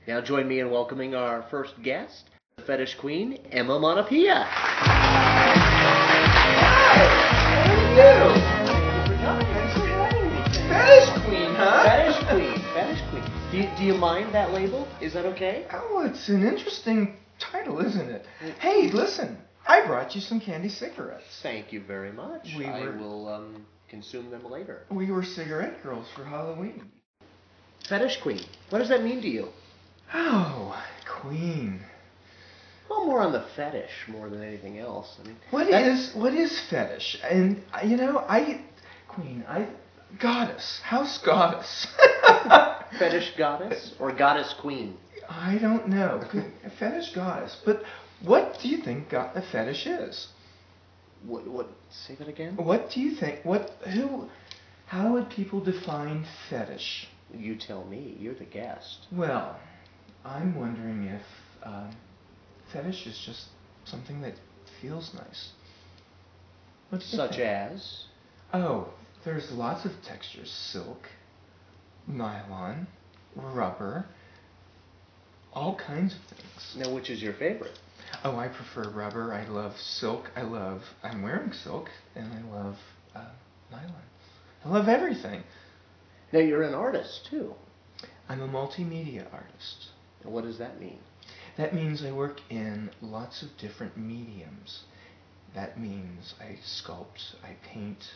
Now join me in welcoming our first guest, the fetish queen, Emma Monopeia. Hi! How are you? Thank you for coming. Thanks for having me. Fetish queen, huh? Fetish queen, fetish queen. Do you mind that label? Is that okay? Oh, it's an interesting title, isn't it? Hey, listen, I brought you some candy cigarettes. Thank you very much. I will consume them later. We were cigarette girls for Halloween. Fetish queen. What does that mean to you? Oh, queen. Well, more on the fetish more than anything else. I mean, What is fetish? And goddess, house goddess. Fetish goddess or goddess queen? I don't know. Fetish goddess. But what do you think a fetish is? What? Say that again? What do you think? How would people define fetish? You tell me. You're the guest. Well, I'm wondering if fetish is just something that feels nice. Such as? Oh, there's lots of textures. Silk, nylon, rubber, all kinds of things. Now, which is your favorite? Oh, I prefer rubber. I love silk. I'm wearing silk, and I love nylon. I love everything. Now, you're an artist, too. I'm a multimedia artist. And what does that mean? That means I work in lots of different mediums. That means I sculpt, I paint,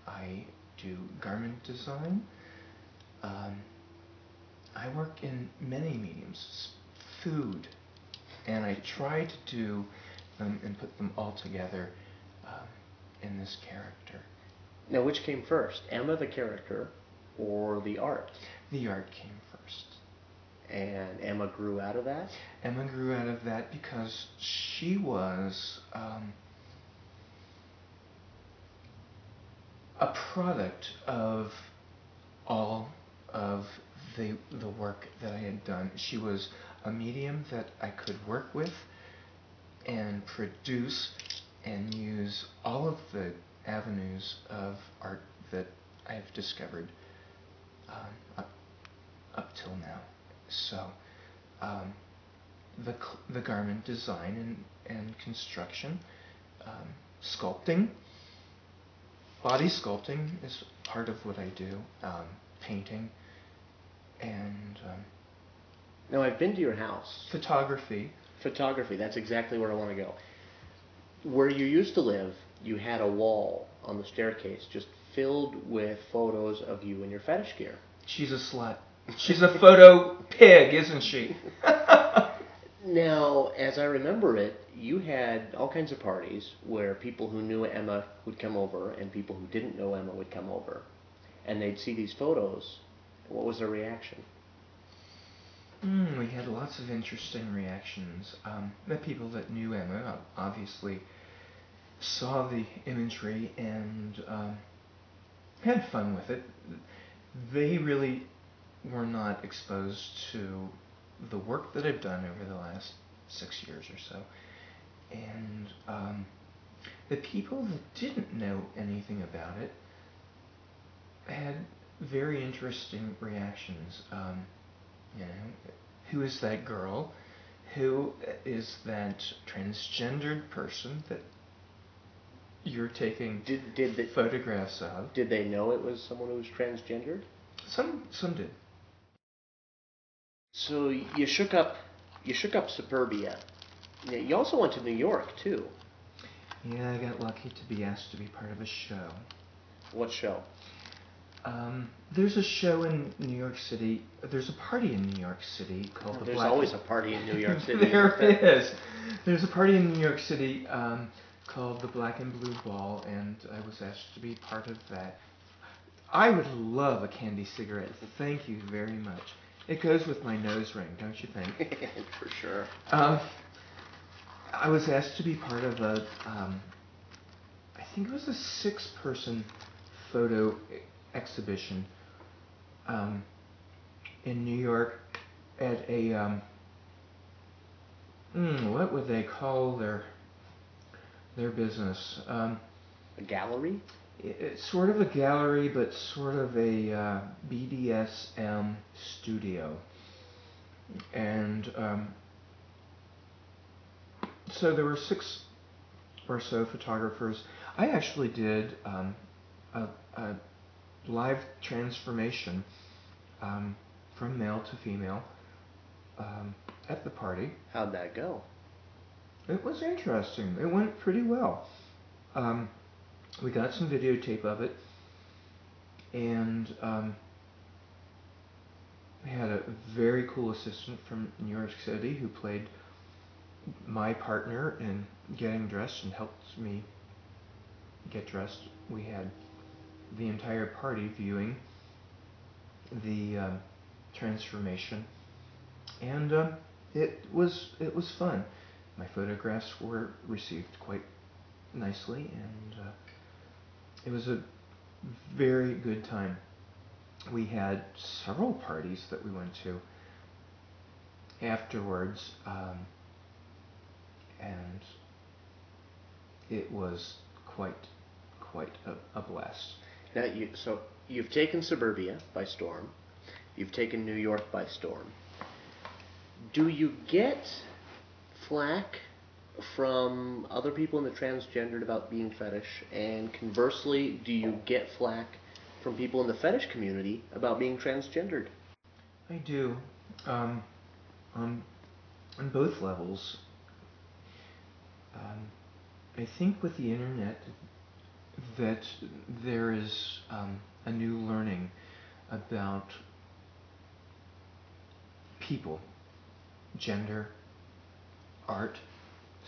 I do garment design. I work in many mediums. Food. And I try to do them and put them all together in this character. Now, which came first, Emma the character or the art? The art came first. And Emma grew out of that? Emma grew out of that because she was a product of all of the work that I had done. She was a medium that I could work with and produce and use all of the avenues of art that I've discovered up till now. So the garment design and construction, sculpting, body sculpting is part of what I do, painting, and Now, I've been to your house. photography. Photography, that's exactly where I want to go. Where you used to live, you had a wall on the staircase just filled with photos of you in your fetish gear. She's a slut. She's a photo pig, isn't she? Now, as I remember it, you had all kinds of parties where people who knew Emma would come over and people who didn't know Emma would come over. And they'd see these photos. What was their reaction? We had lots of interesting reactions. The people that knew Emma obviously saw the imagery and had fun with it. They really were not exposed to the work that I've done over the last 6 years or so. And the people that didn't know anything about it had very interesting reactions. Who is that girl? Who is that transgendered person that you're taking photographs of? Did they know it was someone who was transgendered? Some did. So you shook up suburbia. You also went to New York too. Yeah, I got lucky to be asked to be part of a show. What show? There's a show in New York City. There's a party in New York City called the There's Black. always a party in New York City. There is. There's a party in New York City called the Black and Blue Ball, and I was asked to be part of that. I would love a candy cigarette. Thank you very much. It goes with my nose ring, don't you think? For sure. I was asked to be part of a, I think it was a 6-person photo exhibition in New York at a, what would they call their business? A gallery? It's sort of a gallery, but sort of a BDSM studio. And so there were 6 or so photographers. I actually did a live transformation from male to female at the party. How'd that go? It was interesting. It went pretty well. We got some videotape of it, and we had a very cool assistant from New York City who played my partner in getting dressed and helped me get dressed. We had the entire party viewing the transformation, and it was fun. My photographs were received quite nicely, and it was a very good time. We had several parties that we went to afterwards, and it was quite a blast. Now, you've taken suburbia by storm. You've taken New York by storm. Do you get flack from other people in the transgendered about being fetish? And conversely, do you get flack from people in the fetish community about being transgendered? I do. On both levels. I think with the internet that there is a new learning about people, gender, art,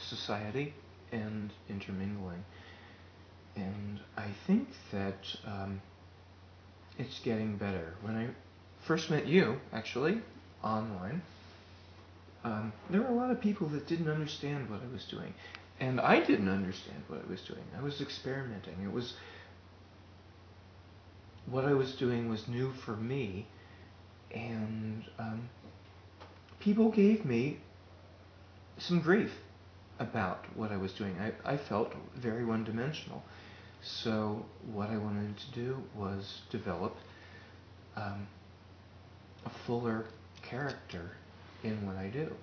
society, and intermingling. And I think that it's getting better. When I first met you, actually, online, there were a lot of people that didn't understand what I was doing. And I didn't understand what I was doing. I was experimenting. What I was doing was new for me, and people gave me some grief about what I was doing. I felt very one-dimensional. So what I wanted to do was develop a fuller character in what I do.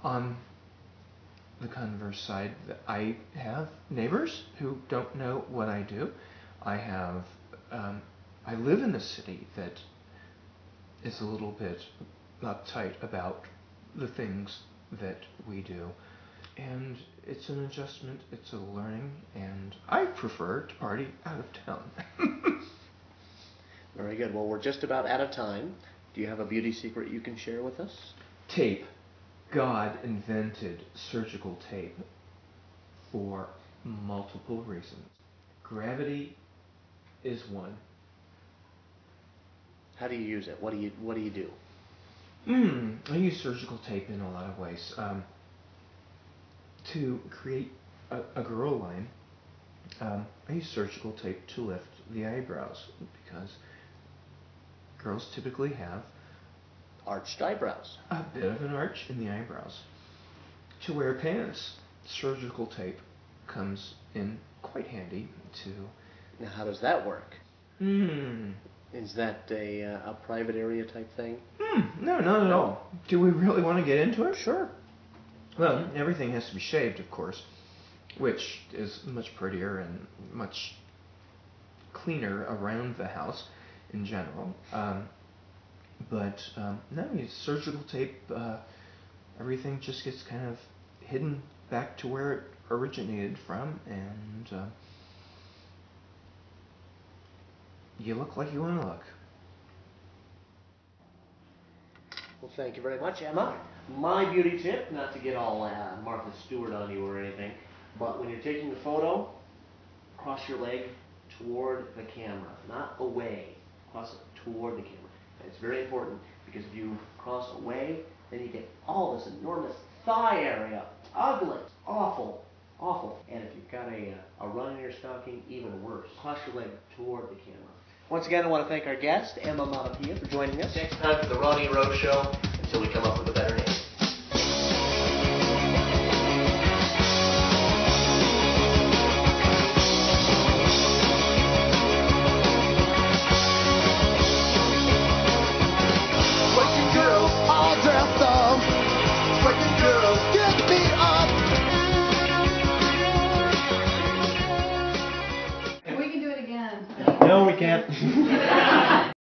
On the converse side, I have neighbors who don't know what I do. I live in a city that is a little bit uptight about the things that we do. And it's an adjustment, it's a learning, and I prefer to party out of town. Very good. Well, we're just about out of time. Do you have a beauty secret you can share with us? Tape. God invented surgical tape for multiple reasons. Gravity is one. How do you use it? What do you do? I use surgical tape in a lot of ways. To create a girl line, I use surgical tape to lift the eyebrows because girls typically have Arched eyebrows. a bit of an arch in the eyebrows. To wear pants, surgical tape comes in quite handy to... Now, how does that work? Hmm. Is that a private area type thing? No, not at all. Do we really want to get into it? Sure. Well, everything has to be shaved, of course, which is much prettier and much cleaner around the house in general. But no, you surgical tape, everything just gets kind of hidden back to where it originated from, and you look like you want to look. Well, thank you very much, Emma. My beauty tip, not to get all Martha Stewart on you or anything, but when you're taking a photo, cross your leg toward the camera, not away. Cross it toward the camera. And it's very important because if you cross away, then you get all this enormous thigh area. Ugly. Awful. Awful. And if you've got a run in your stocking, even worse. Cross your leg toward the camera. Once again, I want to thank our guest, Emma Monopeia, for joining us. Next time for the Ronnie Rho Show, until we come up with a better name. What you girls are cat.